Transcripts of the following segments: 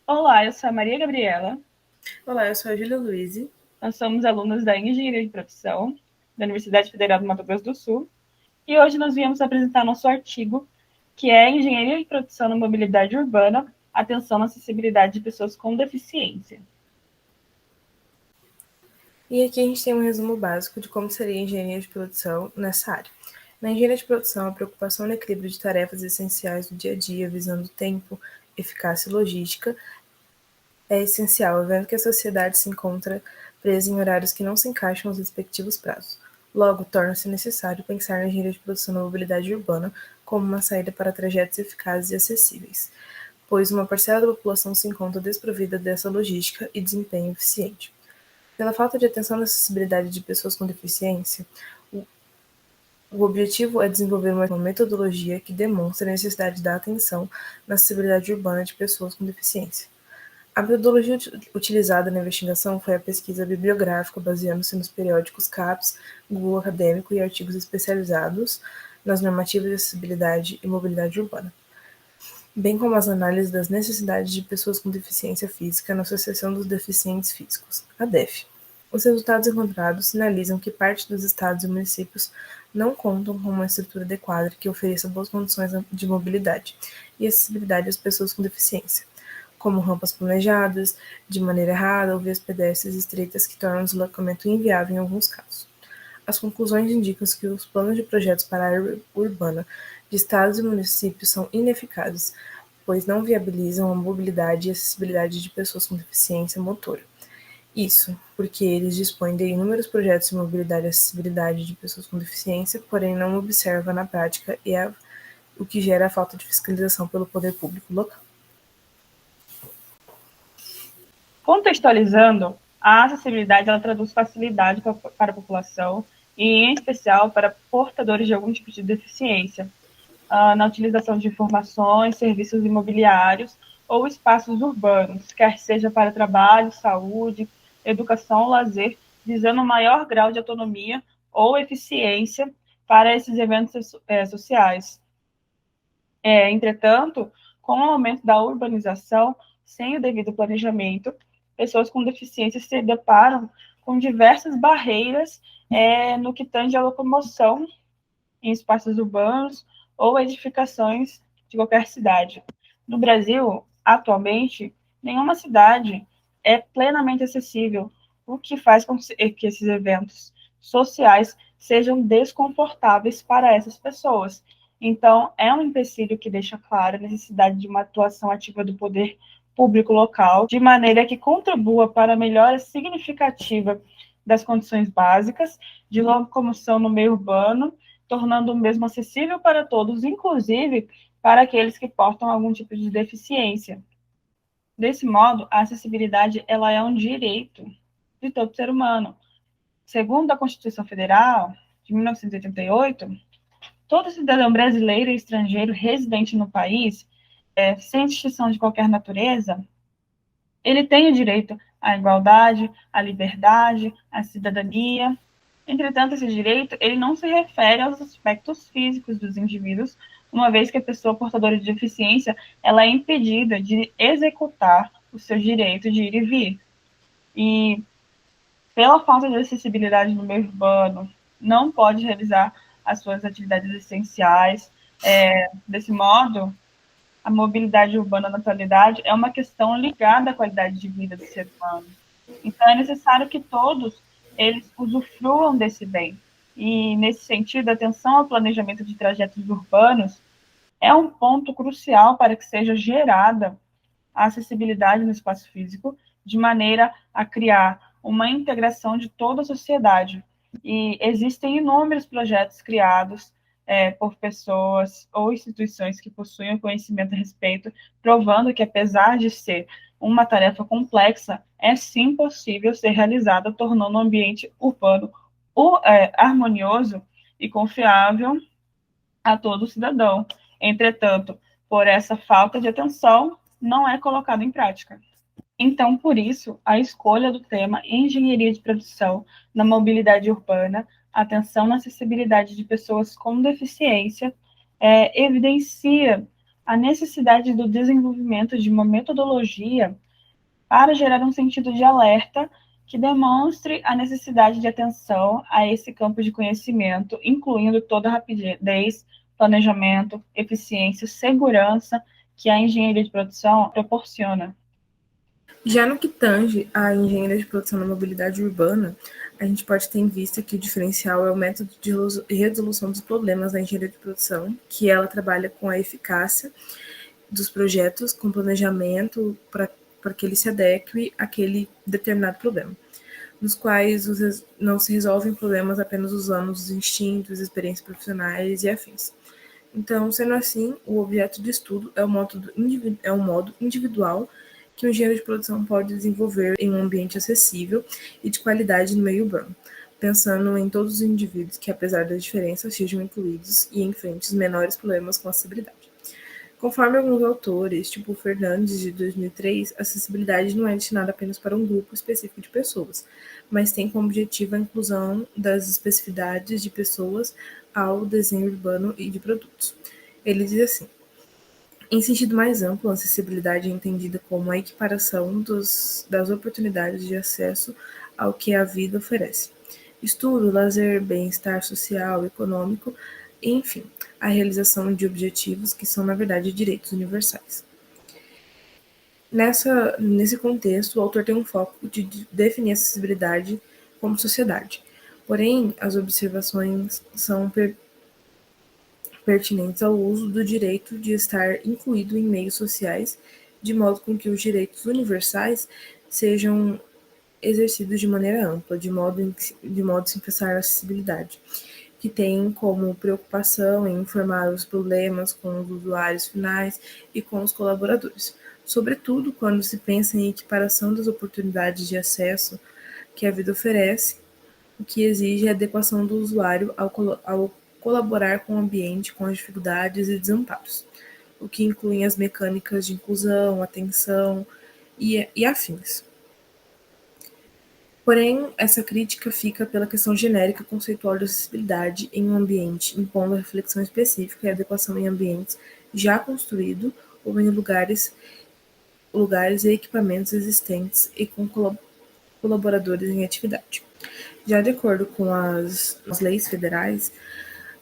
Olá, eu sou a Maria Gabriela. Olá, eu sou a Júlia Luiz. Nós somos alunos da Engenharia de Produção da Universidade Federal do Mato Grosso do Sul e hoje nós viemos apresentar nosso artigo, que é Engenharia de Produção na Mobilidade Urbana, atenção na acessibilidade de pessoas com deficiência. E aqui a gente tem um resumo básico de como seria a engenharia de produção nessa área. Na engenharia de produção, a preocupação no equilíbrio de tarefas essenciais do dia a dia, visando tempo, eficácia e logística, é essencial, vendo que a sociedade se encontra presa em horários que não se encaixam nos respectivos prazos. Logo, torna-se necessário pensar na engenharia de produção na mobilidade urbana como uma saída para trajetos eficazes e acessíveis, pois uma parcela da população se encontra desprovida dessa logística e desempenho eficiente. Pela falta de atenção na acessibilidade de pessoas com deficiência, o objetivo é desenvolver uma metodologia que demonstre a necessidade da atenção na acessibilidade urbana de pessoas com deficiência. A metodologia utilizada na investigação foi a pesquisa bibliográfica, baseando-se nos periódicos CAPES, Google Acadêmico e artigos especializados nas normativas de acessibilidade e mobilidade urbana, bem como as análises das necessidades de pessoas com deficiência física na Associação dos Deficientes Físicos, a DEF. Os resultados encontrados sinalizam que parte dos estados e municípios não contam com uma estrutura adequada que ofereça boas condições de mobilidade e acessibilidade às pessoas com deficiência, como rampas planejadas de maneira errada ou vias pedestres estreitas que tornam o deslocamento inviável em alguns casos. As conclusões indicam que os planos de projetos para a área urbana de estados e municípios são ineficazes, pois não viabilizam a mobilidade e acessibilidade de pessoas com deficiência motora. Isso, porque eles dispõem de inúmeros projetos de mobilidade e acessibilidade de pessoas com deficiência, porém não observa na prática o que gera a falta de fiscalização pelo poder público local. Contextualizando, a acessibilidade ela traduz facilidade para a população e, em especial, para portadores de algum tipo de deficiência, na utilização de informações, serviços imobiliários ou espaços urbanos, quer seja para trabalho, saúde, educação ou lazer, visando um maior grau de autonomia ou eficiência para esses eventos sociais. Entretanto, com o aumento da urbanização, sem o devido planejamento, pessoas com deficiência se deparam com diversas barreiras no que tange à locomoção em espaços urbanos ou edificações de qualquer cidade. No Brasil, atualmente, nenhuma cidade é plenamente acessível, o que faz com que esses eventos sociais sejam desconfortáveis para essas pessoas. Então, é um empecilho que deixa clara a necessidade de uma atuação ativa do poder público local, de maneira que contribua para a melhora significativa das condições básicas de locomoção no meio urbano, tornando o mesmo acessível para todos, inclusive para aqueles que portam algum tipo de deficiência. Desse modo, a acessibilidade ela é um direito de todo ser humano. Segundo a Constituição Federal de 1988, todo cidadão brasileiro e estrangeiro residente no país, sem distinção de qualquer natureza, ele tem o direito à igualdade, à liberdade, à cidadania. Entretanto, esse direito ele não se refere aos aspectos físicos dos indivíduos, uma vez que a pessoa portadora de deficiência ela é impedida de executar o seu direito de ir e vir. E pela falta de acessibilidade no meio urbano, não pode realizar as suas atividades essenciais. Desse modo, a mobilidade urbana na atualidade é uma questão ligada à qualidade de vida do ser humano. Então, é necessário que todos eles usufruam desse bem. E, nesse sentido, a atenção ao planejamento de trajetos urbanos é um ponto crucial para que seja gerada a acessibilidade no espaço físico, de maneira a criar uma integração de toda a sociedade. E existem inúmeros projetos criados por pessoas ou instituições que possuem conhecimento a respeito, provando que, apesar de ser uma tarefa complexa, é sim possível ser realizada, tornando o ambiente urbano harmonioso e confiável a todo cidadão. Entretanto, por essa falta de atenção, não é colocado em prática. Então, por isso, a escolha do tema Engenharia de Produção na Mobilidade Urbana, atenção na acessibilidade de pessoas com deficiência, evidencia a necessidade do desenvolvimento de uma metodologia para gerar um sentido de alerta que demonstre a necessidade de atenção a esse campo de conhecimento, incluindo toda a rapidez, planejamento, eficiência, segurança que a engenharia de produção proporciona. Já no que tange à engenharia de produção da mobilidade urbana, a gente pode ter em vista que o diferencial é o método de resolução dos problemas da engenharia de produção, que ela trabalha com a eficácia dos projetos, com planejamento para que ele se adeque àquele determinado problema, nos quais não se resolvem problemas apenas usando os instintos, experiências profissionais e afins. Então, sendo assim, o objeto de estudo é um modo individual que o engenheiro de produção pode desenvolver em um ambiente acessível e de qualidade no meio urbano, pensando em todos os indivíduos que, apesar das diferenças, sejam incluídos e enfrentem os menores problemas com acessibilidade. Conforme alguns autores, tipo Fernandes, de 2003, a acessibilidade não é destinada apenas para um grupo específico de pessoas, mas tem como objetivo a inclusão das especificidades de pessoas ao desenho urbano e de produtos. Ele diz assim: em sentido mais amplo, a acessibilidade é entendida como a equiparação das oportunidades de acesso ao que a vida oferece. Estudo, lazer, bem-estar social, econômico, enfim, a realização de objetivos que são, na verdade, direitos universais. Nesse contexto, o autor tem um foco de definir a acessibilidade como sociedade. Porém, as observações são pertinentes ao uso do direito de estar incluído em meios sociais, de modo com que os direitos universais sejam exercidos de maneira ampla, de modo sem pensar a acessibilidade, que tem como preocupação em informar os problemas com os usuários finais e com os colaboradores, sobretudo quando se pensa em equiparação das oportunidades de acesso que a vida oferece, o que exige a adequação do usuário ao colaborar com o ambiente com as dificuldades e desamparos, o que inclui as mecânicas de inclusão, atenção e afins. Porém, essa crítica fica pela questão genérica conceitual de acessibilidade em um ambiente, impondo a reflexão específica e adequação em ambientes já construídos ou em lugares e equipamentos existentes e com colaboradores em atividade. Já de acordo com as leis federais,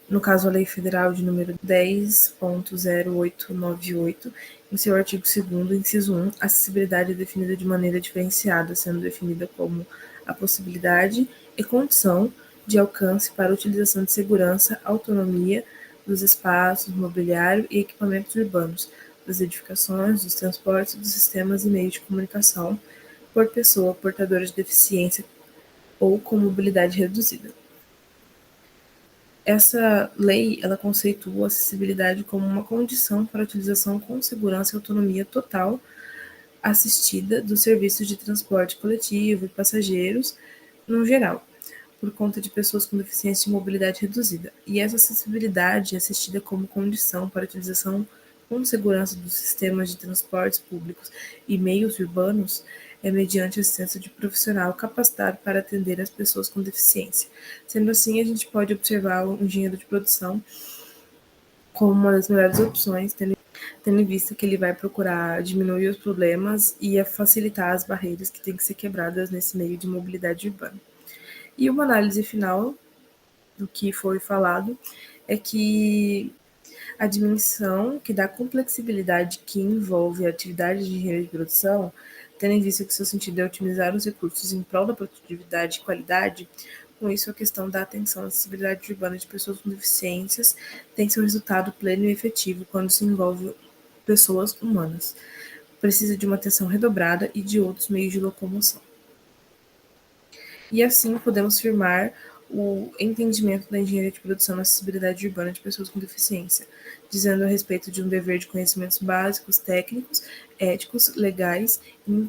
no caso a Lei Federal de número 10.0898, em seu artigo 2º, inciso 1, a acessibilidade é definida de maneira diferenciada, sendo definida como a possibilidade e condição de alcance para a utilização de segurança, autonomia dos espaços, mobiliário e equipamentos urbanos, das edificações, dos transportes, dos sistemas e meios de comunicação por pessoa portadora de deficiência ou com mobilidade reduzida. Essa lei, ela conceitua a acessibilidade como uma condição para a utilização com segurança e autonomia total assistida dos serviços de transporte coletivo e passageiros, no geral, por conta de pessoas com deficiência de mobilidade reduzida. E essa acessibilidade é assistida como condição para a utilização com segurança dos sistemas de transportes públicos e meios urbanos é mediante a assistência de profissional capacitado para atender as pessoas com deficiência. Sendo assim, a gente pode observar o engenheiro de produção como uma das melhores opções, tendo em vista que ele vai procurar diminuir os problemas e facilitar as barreiras que têm que ser quebradas nesse meio de mobilidade urbana. E uma análise final do que foi falado é que a dimensão que dá complexibilidade que envolve a atividade de engenharia de produção, tendo em vista que seu sentido é otimizar os recursos em prol da produtividade e qualidade, com isso a questão da atenção à acessibilidade urbana de pessoas com deficiências tem seu resultado pleno e efetivo quando se envolve pessoas humanas. Precisa de uma atenção redobrada e de outros meios de locomoção. E assim podemos firmar o entendimento da engenharia de produção na acessibilidade urbana de pessoas com deficiência, dizendo a respeito de um dever de conhecimentos básicos, técnicos, éticos, legais e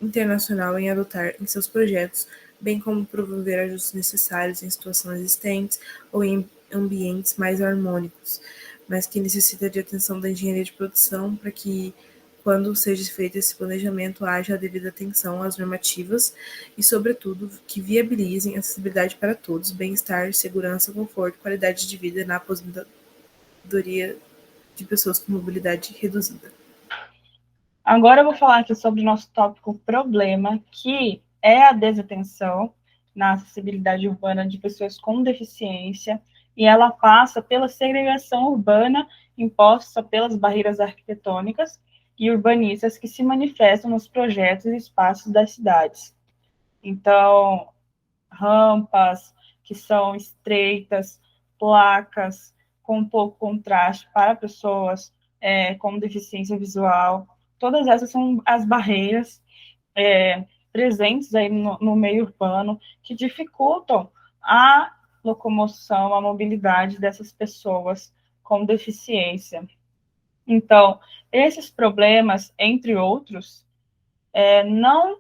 internacional em adotar em seus projetos, bem como promover ajustes necessários em situações existentes ou em ambientes mais harmônicos, mas que necessita de atenção da engenharia de produção para que, quando seja feito esse planejamento, haja a devida atenção às normativas e, sobretudo, que viabilizem a acessibilidade para todos, bem-estar, segurança, conforto, qualidade de vida na aposentadoria de pessoas com mobilidade reduzida. Agora eu vou falar aqui sobre o nosso tópico problema, que é a desatenção na acessibilidade urbana de pessoas com deficiência, e ela passa pela segregação urbana imposta pelas barreiras arquitetônicas e urbanistas que se manifestam nos projetos e espaços das cidades. Então, rampas que são estreitas, placas com pouco contraste para pessoas com deficiência visual. Todas essas são as barreiras presentes aí no meio urbano que dificultam a locomoção, a mobilidade dessas pessoas com deficiência. Então, esses problemas, entre outros, não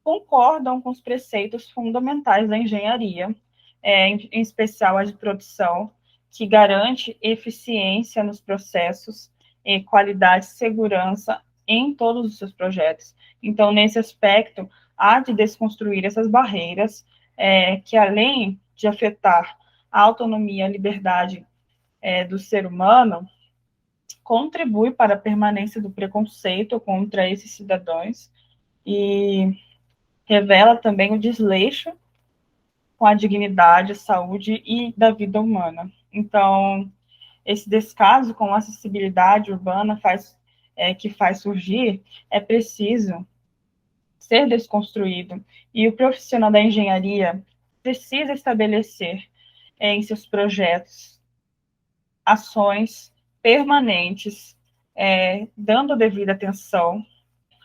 concordam com os preceitos fundamentais da engenharia, em especial a de produção, que garante eficiência nos processos, qualidade e segurança em todos os seus projetos. Então, nesse aspecto, há de desconstruir essas barreiras, que além de afetar a autonomia e a liberdade do ser humano, contribui para a permanência do preconceito contra esses cidadãos e revela também o desleixo com a dignidade, a saúde e da vida humana. Então, esse descaso com a acessibilidade urbana que faz surgir é preciso ser desconstruído, e o profissional da engenharia precisa estabelecer em seus projetos ações permanentes, dando devida atenção,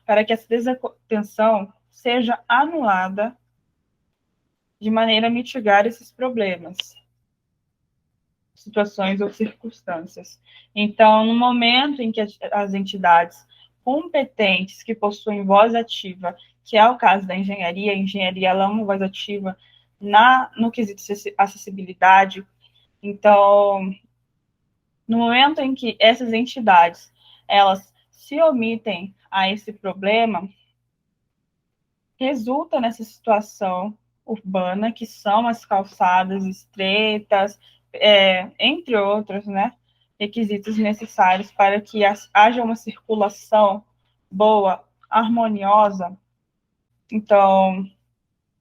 para que essa desatenção seja anulada de maneira a mitigar esses problemas, situações ou circunstâncias. Então, no momento em que as entidades competentes que possuem voz ativa, que é o caso da engenharia, a engenharia ela é uma voz ativa no quesito acessibilidade. Então, no momento em que essas entidades elas se omitem a esse problema, resulta nessa situação urbana, que são as calçadas estreitas, entre outros, né, requisitos necessários para que haja uma circulação boa, harmoniosa. Então,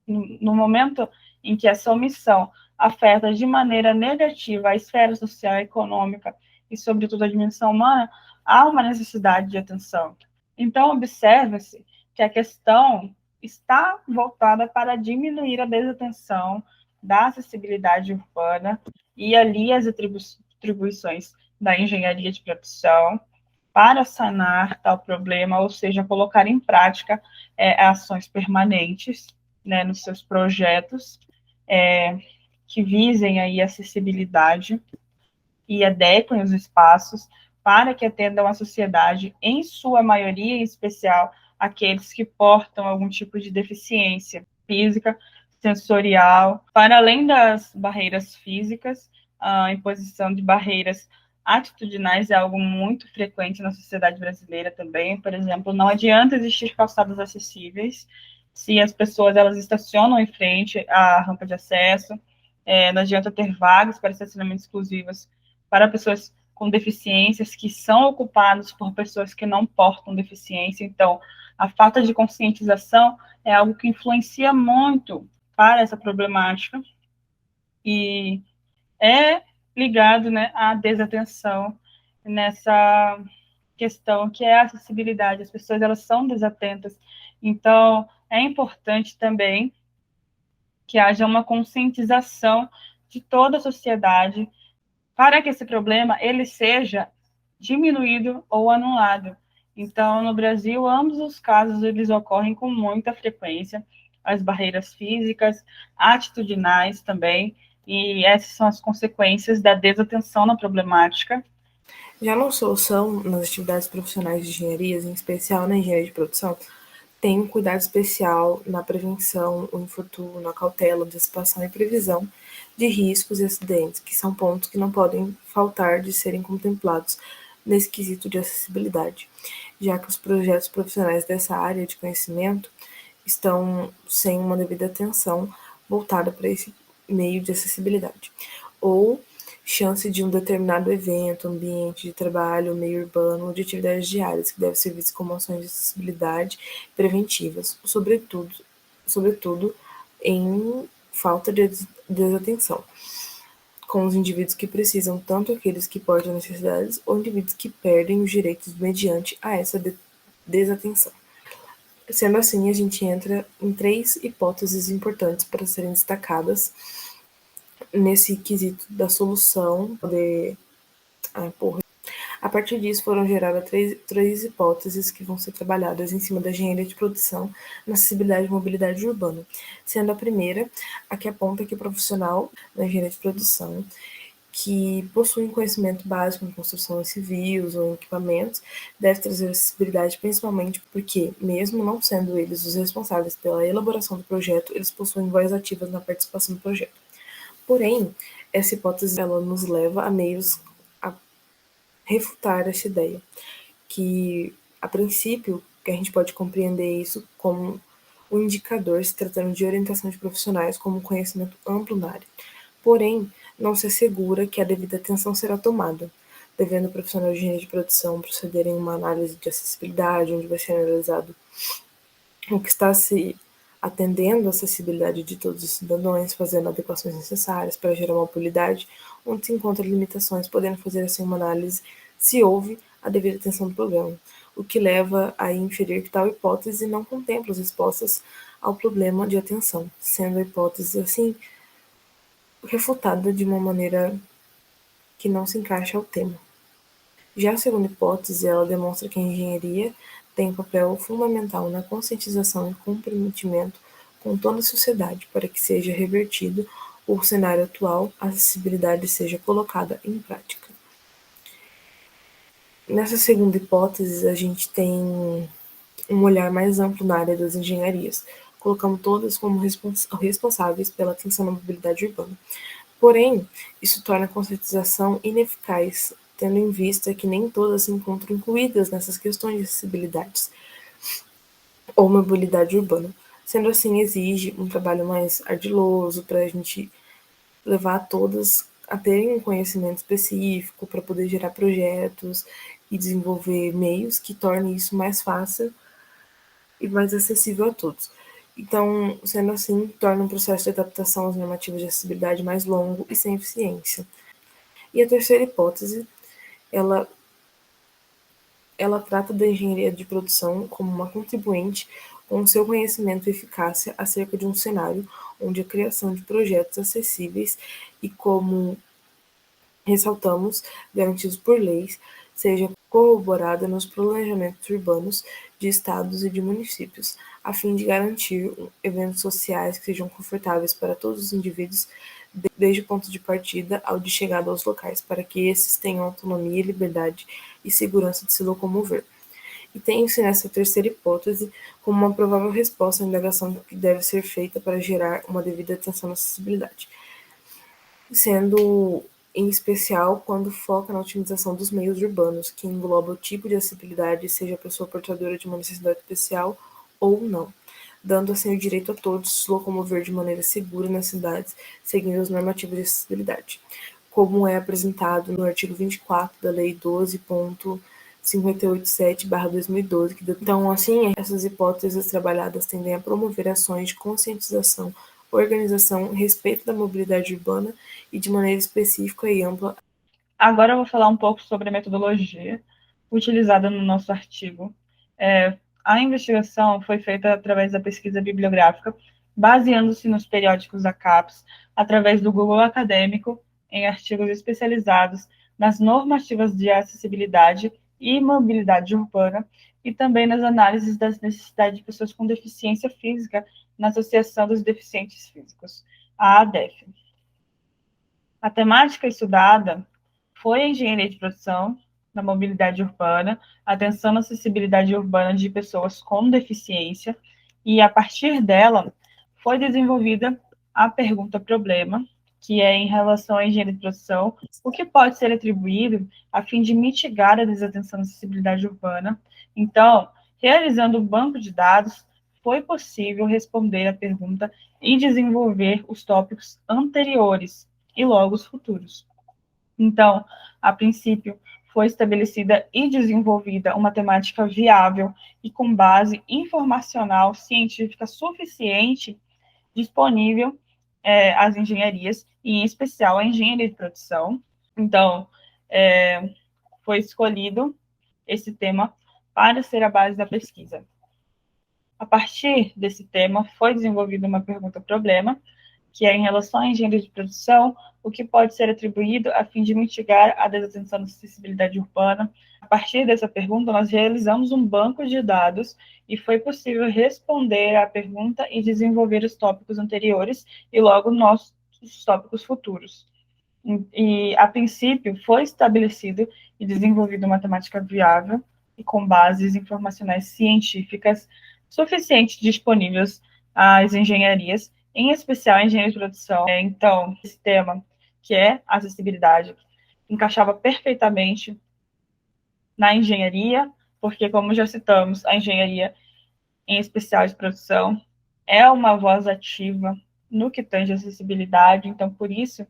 no momento em que essa omissão afeta de maneira negativa a esfera social e econômica e, sobretudo, a dimensão humana, há uma necessidade de atenção. Então, observa-se que a questão está voltada para diminuir a desatenção da acessibilidade urbana e ali as atribuições da engenharia de produção para sanar tal problema, ou seja, colocar em prática ações permanentes, né, nos seus projetos, que visem aí a acessibilidade e adequem os espaços para que atendam a sociedade, em sua maioria, em especial aqueles que portam algum tipo de deficiência física, sensorial. Para além das barreiras físicas, a imposição de barreiras atitudinais é algo muito frequente na sociedade brasileira também. Por exemplo, não adianta existir calçadas acessíveis se as pessoas elas estacionam em frente à rampa de acesso, não adianta ter vagas para estacionamentos exclusivos para pessoas com deficiências que são ocupados por pessoas que não portam deficiência. Então, a falta de conscientização é algo que influencia muito para essa problemática e é ligado, né, à desatenção nessa questão que é a acessibilidade. As pessoas elas são desatentas. Então, é importante também que haja uma conscientização de toda a sociedade para que esse problema ele seja diminuído ou anulado. Então, no Brasil, ambos os casos eles ocorrem com muita frequência, as barreiras físicas, atitudinais também, e essas são as consequências da desatenção na problemática. Já na solução, nas atividades profissionais de engenharias, em especial na engenharia de produção, tem um cuidado especial na prevenção, o infortúnio, na cautela, antecipação e previsão de riscos e acidentes, que são pontos que não podem faltar de serem contemplados nesse quesito de acessibilidade, já que os projetos profissionais dessa área de conhecimento estão sem uma devida atenção voltada para esse meio de acessibilidade, ou chance de um determinado evento, ambiente de trabalho, meio urbano ou de atividades diárias, que devem ser vistas como ações de acessibilidade preventivas, sobretudo em falta de desatenção, com os indivíduos que precisam, tanto aqueles que portam necessidades ou indivíduos que perdem os direitos mediante a essa desatenção. Sendo assim, a gente entra em 3 hipóteses importantes para serem destacadas nesse quesito da solução de... A partir disso, foram geradas três hipóteses que vão ser trabalhadas em cima da engenharia de produção na acessibilidade e mobilidade urbana, sendo a primeira a que aponta que o profissional da engenharia de produção que possuem conhecimento básico em construção civis ou em equipamentos, deve trazer acessibilidade principalmente porque, mesmo não sendo eles os responsáveis pela elaboração do projeto, eles possuem voz ativa na participação do projeto. Porém, essa hipótese ela nos leva a meios a refutar essa ideia, que, a princípio, que a gente pode compreender isso como um indicador se tratando de orientação de profissionais como conhecimento amplo na área. Porém, não se assegura que a devida atenção será tomada, devendo o profissional de engenharia de produção proceder em uma análise de acessibilidade, onde vai ser analisado o que está se atendendo à acessibilidade de todos os cidadãos, fazendo adequações necessárias para gerar uma mobilidade, onde se encontram limitações, podendo fazer assim uma análise se houve a devida atenção do problema, o que leva a inferir que tal hipótese não contempla as respostas ao problema de atenção, sendo a hipótese assim refutada de uma maneira que não se encaixa ao tema. Já a segunda hipótese, ela demonstra que a engenharia tem um papel fundamental na conscientização e comprometimento com toda a sociedade para que seja revertido o cenário atual, a acessibilidade seja colocada em prática. Nessa segunda hipótese, a gente tem um olhar mais amplo na área das engenharias, colocando todas como responsáveis pela atenção na mobilidade urbana. Porém, isso torna a conscientização ineficaz, tendo em vista que nem todas se encontram incluídas nessas questões de acessibilidade ou mobilidade urbana. Sendo assim, exige um trabalho mais ardiloso para a gente levar todas a terem um conhecimento específico para poder gerar projetos e desenvolver meios que tornem isso mais fácil e mais acessível a todos. Então, sendo assim, torna um processo de adaptação às normativas de acessibilidade mais longo e sem eficiência. E a terceira hipótese, ela trata da engenharia de produção como uma contribuinte com seu conhecimento e eficácia acerca de um cenário onde a criação de projetos acessíveis e, como ressaltamos, garantidos por leis, seja corroborada nos planejamentos urbanos de estados e de municípios, a fim de garantir eventos sociais que sejam confortáveis para todos os indivíduos, desde o ponto de partida ao de chegada aos locais, para que esses tenham autonomia, liberdade e segurança de se locomover. E tem-se nessa terceira hipótese como uma provável resposta à indagação que deve ser feita para gerar uma devida atenção à acessibilidade, sendo em especial quando foca na otimização dos meios urbanos, que engloba o tipo de acessibilidade, seja a pessoa portadora de uma necessidade especial ou não, dando assim o direito a todos se locomover de maneira segura nas cidades, seguindo as normativas de acessibilidade, como é apresentado no artigo 24 da Lei 12.587/2012, que então, assim, essas hipóteses trabalhadas tendem a promover ações de conscientização, organização, respeito da mobilidade urbana e de maneira específica e ampla. Agora eu vou falar um pouco sobre a metodologia utilizada no nosso artigo. A investigação foi feita através da pesquisa bibliográfica, baseando-se nos periódicos da CAPES, através do Google Acadêmico, em artigos especializados nas normativas de acessibilidade e mobilidade urbana, e também nas análises das necessidades de pessoas com deficiência física na Associação dos Deficientes Físicos, a ADEF. A temática estudada foi a engenharia de produção na mobilidade urbana, atenção à acessibilidade urbana de pessoas com deficiência, e a partir dela foi desenvolvida a pergunta-problema, que é em relação à engenharia de produção, o que pode ser atribuído a fim de mitigar a desatenção à acessibilidade urbana. Então, realizando o banco de dados, foi possível responder a pergunta e desenvolver os tópicos anteriores e logo os futuros. Então, a princípio, foi estabelecida e desenvolvida uma temática viável e com base informacional científica suficiente disponível às engenharias, e em especial a engenharia de produção. Então, foi escolhido esse tema para ser a base da pesquisa. A partir desse tema, foi desenvolvida uma pergunta-problema, que é em relação à engenharia de produção, o que pode ser atribuído a fim de mitigar a desatenção da acessibilidade urbana. A partir dessa pergunta, nós realizamos um banco de dados e foi possível responder à pergunta e desenvolver os tópicos anteriores e logo nossos tópicos futuros. E, a princípio, foi estabelecido e desenvolvido uma temática viável e com bases informacionais científicas suficientes disponíveis às engenharias, em especial a engenharia de produção. Então, esse tema, que é acessibilidade, encaixava perfeitamente na engenharia, porque, como já citamos, a engenharia, em especial de produção, é uma voz ativa no que tange acessibilidade, então, por isso,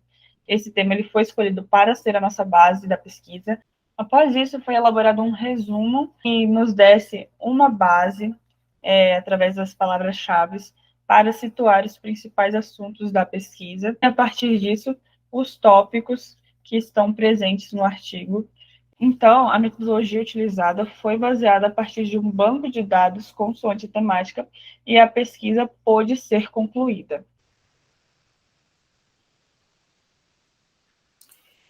esse tema ele foi escolhido para ser a nossa base da pesquisa. Após isso, foi elaborado um resumo que nos desse uma base, através das palavras-chave, para situar os principais assuntos da pesquisa. E, a partir disso, os tópicos que estão presentes no artigo. Então, a metodologia utilizada foi baseada a partir de um banco de dados consoante a temática e a pesquisa pôde ser concluída.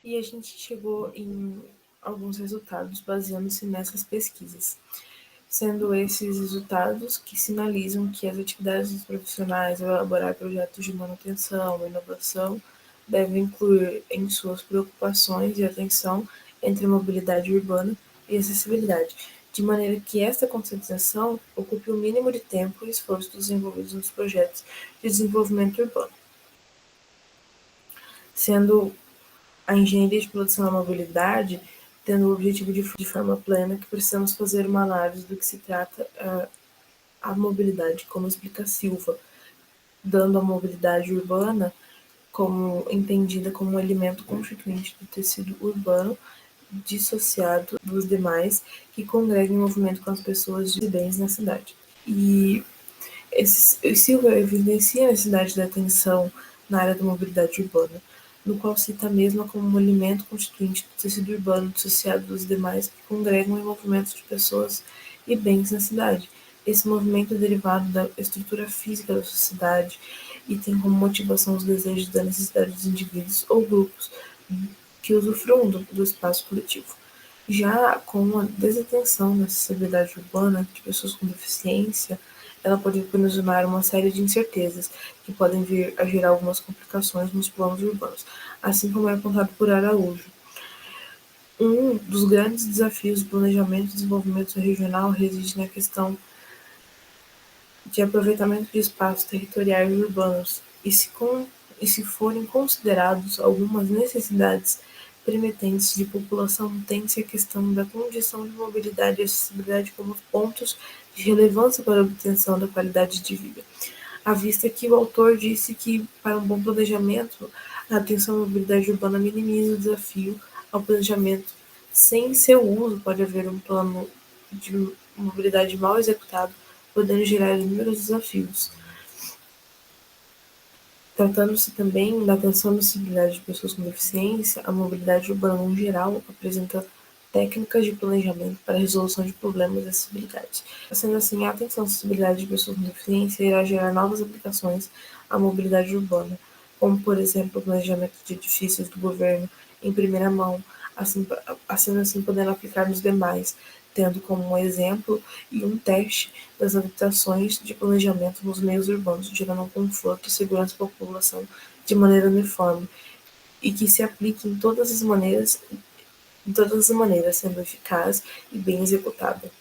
E a gente chegou em alguns resultados baseando-se nessas pesquisas, sendo esses resultados que sinalizam que as atividades dos profissionais ao elaborar projetos de manutenção e inovação devem incluir em suas preocupações e atenção entre a mobilidade urbana e acessibilidade, de maneira que esta conscientização ocupe o mínimo de tempo e esforço dos envolvidos nos projetos de desenvolvimento urbano. Sendo a engenharia de produção da mobilidade tendo o objetivo de forma plena que precisamos fazer uma análise do que se trata a mobilidade, como explica Silva, dando a mobilidade urbana como entendida como um elemento constituinte do tecido urbano dissociado dos demais que congregam em movimento com as pessoas e bens na cidade. E Silva evidencia a necessidade da atenção na área da mobilidade urbana, no qual cita a mesma como um elemento constituinte do tecido urbano dissociado dos demais que congregam em movimentos de pessoas e bens na cidade. Esse movimento é derivado da estrutura física da sociedade e tem como motivação os desejos da necessidade dos indivíduos ou grupos que usufruam do espaço coletivo. Já com a desatenção na acessibilidade urbana de pessoas com deficiência, ela pode ocasionar uma série de incertezas que podem vir a gerar algumas complicações nos planos urbanos, assim como é apontado por Araújo. Um dos grandes desafios do planejamento e desenvolvimento regional reside na questão de aproveitamento de espaços territoriais urbanos e se forem considerados algumas necessidades premetentes de população, tem-se a questão da condição de mobilidade e acessibilidade como pontos de relevância para a obtenção da qualidade de vida. À vista que o autor disse que, para um bom planejamento, a atenção à mobilidade urbana minimiza o desafio ao planejamento. Sem seu uso, pode haver um plano de mobilidade mal executado, podendo gerar inúmeros desafios. Tratando-se também da atenção à acessibilidade de pessoas com deficiência, a mobilidade urbana, em geral, apresenta técnicas de planejamento para a resolução de problemas de acessibilidade. Sendo assim, a atenção à acessibilidade de pessoas com deficiência irá gerar novas aplicações à mobilidade urbana, como, por exemplo, o planejamento de edifícios do governo em primeira mão, sendo assim podendo aplicar nos demais, tendo como um exemplo e um teste das adaptações de planejamento nos meios urbanos, gerando um conforto e segurança para a população de maneira uniforme e que se aplique em todas as maneiras, sendo eficaz e bem executada.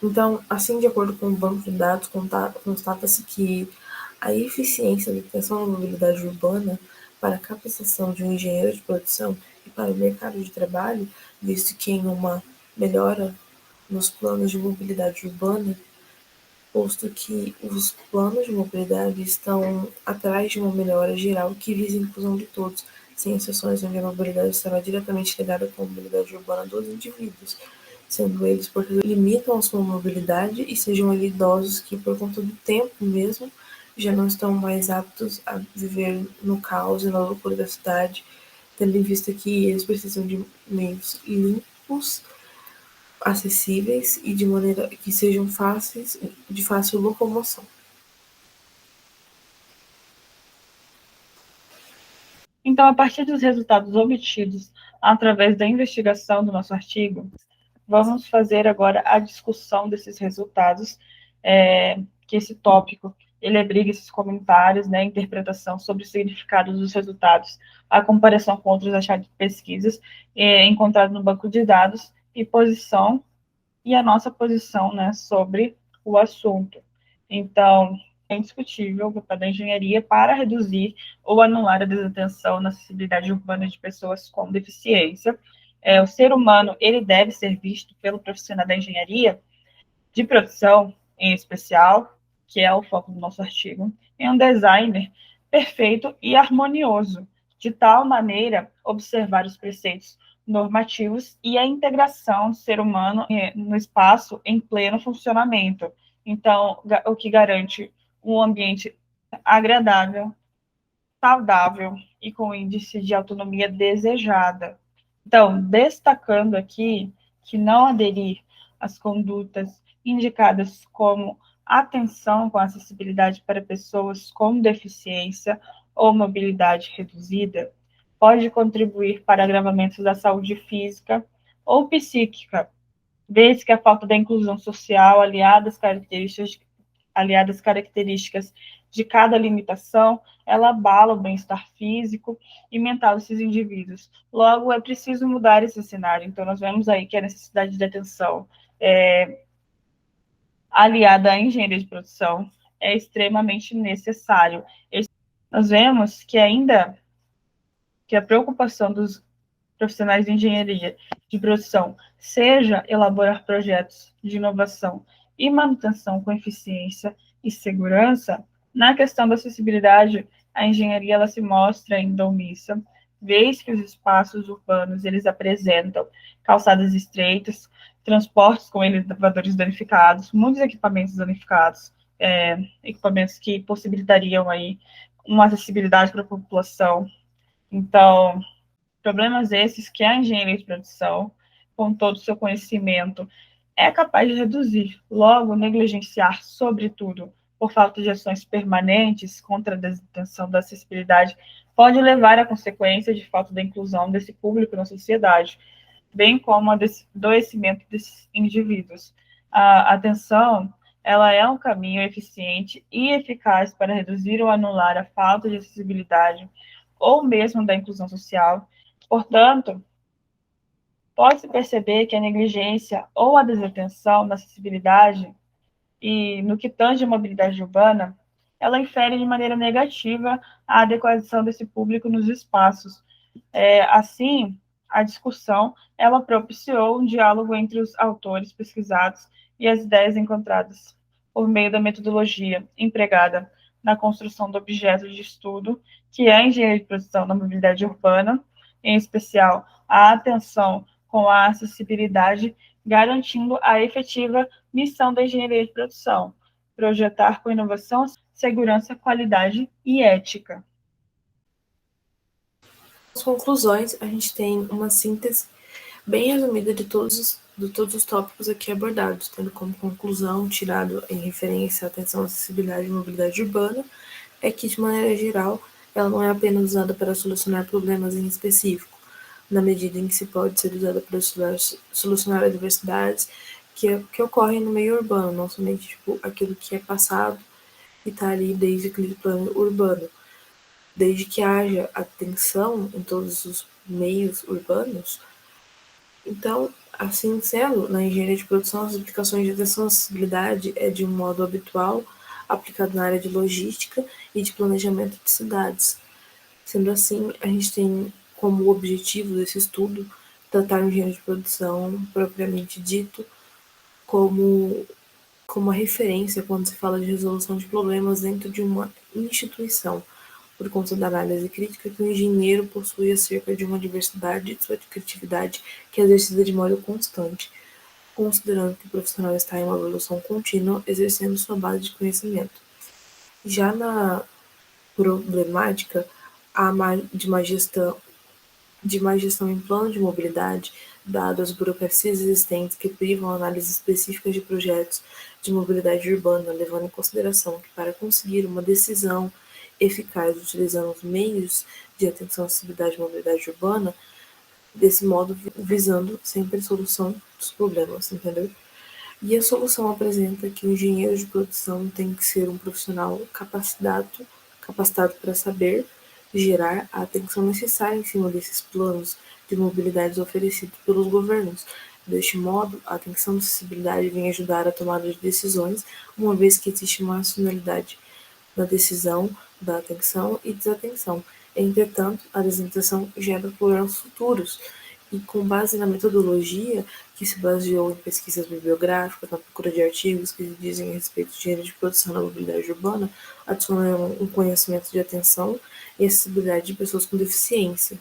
Então, assim, de acordo com o banco de dados, constata-se que a eficiência da atenção à mobilidade urbana para a capacitação de um engenheiro de produção e para o mercado de trabalho, visto que em uma melhora nos planos de mobilidade urbana, posto que os planos de mobilidade estão atrás de uma melhora geral que visa a inclusão de todos, sem exceções, onde a mobilidade estará diretamente ligada com a mobilidade urbana dos indivíduos, sendo eles, portanto, limitam a sua mobilidade e sejam eles idosos que, por conta do tempo mesmo, já não estão mais aptos a viver no caos e na loucura da cidade, tendo em vista que eles precisam de meios limpos, acessíveis e de maneira que sejam fáceis, de fácil locomoção. Então, a partir dos resultados obtidos através da investigação do nosso artigo, vamos fazer agora a discussão desses resultados, que esse tópico ele abriga esses comentários, né, interpretação sobre o significado dos resultados, a comparação com outros achados de pesquisas encontrados no banco de dados e posição e a nossa posição, né, sobre o assunto. Então, é indiscutível o papel da engenharia para reduzir ou anular a desatenção na acessibilidade urbana de pessoas com deficiência. O ser humano ele deve ser visto pelo profissional da engenharia de produção, em especial, que é o foco do nosso artigo, em um designer perfeito e harmonioso, de tal maneira observar os preceitos normativos e a integração do ser humano no espaço em pleno funcionamento. Então, o que garante um ambiente agradável, saudável e com índice de autonomia desejada. Então, destacando aqui que não aderir às condutas indicadas como atenção com acessibilidade para pessoas com deficiência ou mobilidade reduzida pode contribuir para agravamentos da saúde física ou psíquica, vez que a falta da inclusão social, aliadas características de cada limitação, ela abala o bem-estar físico e mental desses indivíduos. Logo, é preciso mudar esse cenário. Então, nós vemos aí que a necessidade de atenção aliada à engenharia de produção é extremamente necessário. Nós vemos que ainda que a preocupação dos profissionais de engenharia de produção seja elaborar projetos de inovação e manutenção com eficiência e segurança, na questão da acessibilidade, a engenharia ela se mostra ainda omissa, vez que os espaços urbanos eles apresentam calçadas estreitas, transportes com elevadores danificados, muitos equipamentos danificados, equipamentos que possibilitariam aí uma acessibilidade para a população. Então, problemas esses que a engenharia de produção, com todo o seu conhecimento, é capaz de reduzir. Logo, negligenciar, sobretudo, por falta de ações permanentes contra a desatenção da acessibilidade, pode levar a consequência de falta da inclusão desse público na sociedade, bem como ao adoecimento desses indivíduos. A atenção, ela é um caminho eficiente e eficaz para reduzir ou anular a falta de acessibilidade ou mesmo da inclusão social. Portanto, pode-se perceber que a negligência ou a desatenção na acessibilidade e no que tange a mobilidade urbana, ela infere de maneira negativa a adequação desse público nos espaços. Assim, a discussão, ela propiciou um diálogo entre os autores pesquisados e as ideias encontradas por meio da metodologia empregada na construção do objeto de estudo, que é a engenharia de produção na mobilidade urbana, em especial a atenção com a acessibilidade, garantindo a efetiva missão da engenharia de produção, projetar com inovação, segurança, qualidade e ética. As conclusões, a gente tem uma síntese bem resumida de todos os tópicos aqui abordados, tendo como conclusão, tirado em referência à atenção, acessibilidade e mobilidade urbana, é que, de maneira geral, ela não é apenas usada para solucionar problemas em específico, na medida em que se pode ser usada para solucionar adversidades que ocorrem no meio urbano, não somente tipo, aquilo que é passado e está ali desde aquele plano urbano. Desde que haja atenção em todos os meios urbanos, então, assim sendo, na engenharia de produção, as aplicações de atenção à acessibilidade é de um modo habitual aplicado na área de logística e de planejamento de cidades. Sendo assim, a gente tem como objetivo desse estudo tratar a engenharia de produção propriamente dito como uma referência quando se fala de resolução de problemas dentro de uma instituição, por conta da análise crítica que o engenheiro possui acerca de uma diversidade de sua criatividade que é exercida de modo constante, considerando que o profissional está em uma evolução contínua, exercendo sua base de conhecimento. Já na problemática de má gestão em plano de mobilidade, dado as burocracias existentes que privam análises específicas de projetos de mobilidade urbana, levando em consideração que para conseguir uma decisão eficaz utilizando os meios de atenção à acessibilidade e mobilidade urbana, desse modo visando sempre a solução dos problemas, entendeu? E a solução apresenta que o engenheiro de produção tem que ser um profissional capacitado para saber gerar a atenção necessária em cima desses planos de mobilidade oferecidos pelos governos. Deste modo, a atenção de acessibilidade vem ajudar a tomada de decisões, uma vez que existe uma racionalidade na decisão da atenção e desatenção. Entretanto, a desatenção gera problemas futuros, e com base na metodologia que se baseou em pesquisas bibliográficas, na procura de artigos que dizem a respeito de engenharia de produção na mobilidade urbana, adicionam um conhecimento de atenção e acessibilidade de pessoas com deficiência.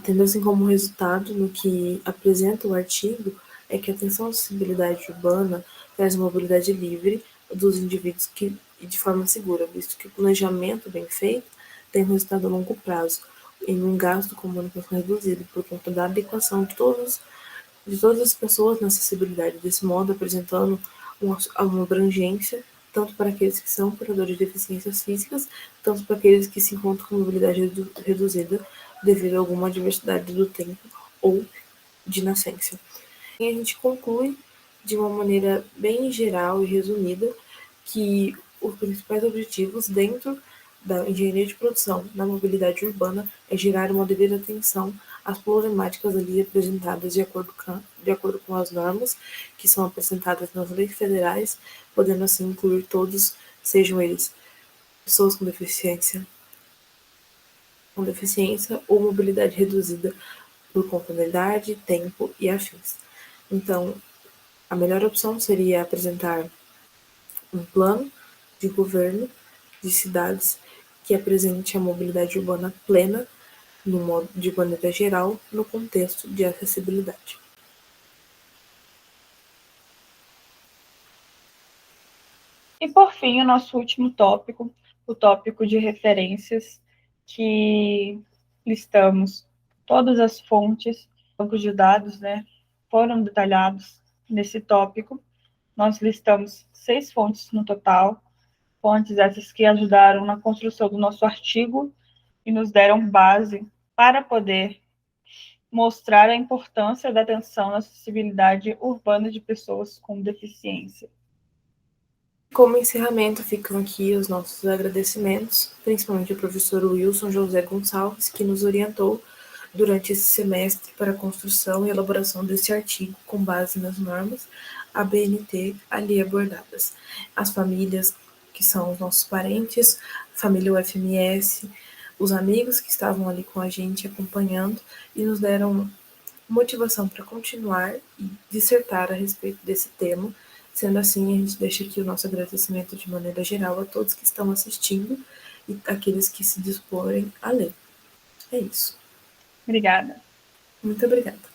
Tendo assim como resultado, no que apresenta o artigo, é que a atenção à acessibilidade urbana traz mobilidade livre dos indivíduos e de forma segura, visto que o planejamento bem feito tem um resultado a longo prazo, em um gasto com manutenção reduzido, por conta da adequação de todas as pessoas na acessibilidade, desse modo apresentando uma abrangência tanto para aqueles que são portadores de deficiências físicas, tanto para aqueles que se encontram com mobilidade reduzida devido a alguma diversidade do tempo ou de nascença. E a gente conclui de uma maneira bem geral e resumida que os principais objetivos dentro da engenharia de produção na mobilidade urbana é gerar uma devida atenção às problemáticas ali apresentadas de acordo com as normas que são apresentadas nas leis federais, podendo assim incluir todos, sejam eles pessoas com deficiência ou mobilidade reduzida por conta da idade, tempo e afins. Então, a melhor opção seria apresentar um plano de governo de cidades que apresente a mobilidade urbana plena, no modo de maneira geral, no contexto de acessibilidade. E, por fim, o nosso último tópico, o tópico de referências, que listamos todas as fontes, bancos de dados, né, foram detalhados nesse tópico. Nós listamos 6 fontes no total, fontes essas que ajudaram na construção do nosso artigo e nos deram base para poder mostrar a importância da atenção na acessibilidade urbana de pessoas com deficiência. Como encerramento, ficam aqui os nossos agradecimentos, principalmente ao professor Wilson José Gonçalves, que nos orientou durante esse semestre para a construção e elaboração desse artigo com base nas normas ABNT ali abordadas. As famílias, que são os nossos parentes, família UFMS, os amigos que estavam ali com a gente acompanhando e nos deram motivação para continuar e dissertar a respeito desse tema. Sendo assim, a gente deixa aqui o nosso agradecimento de maneira geral a todos que estão assistindo e aqueles que se disporem a ler. É isso. Obrigada. Muito obrigada.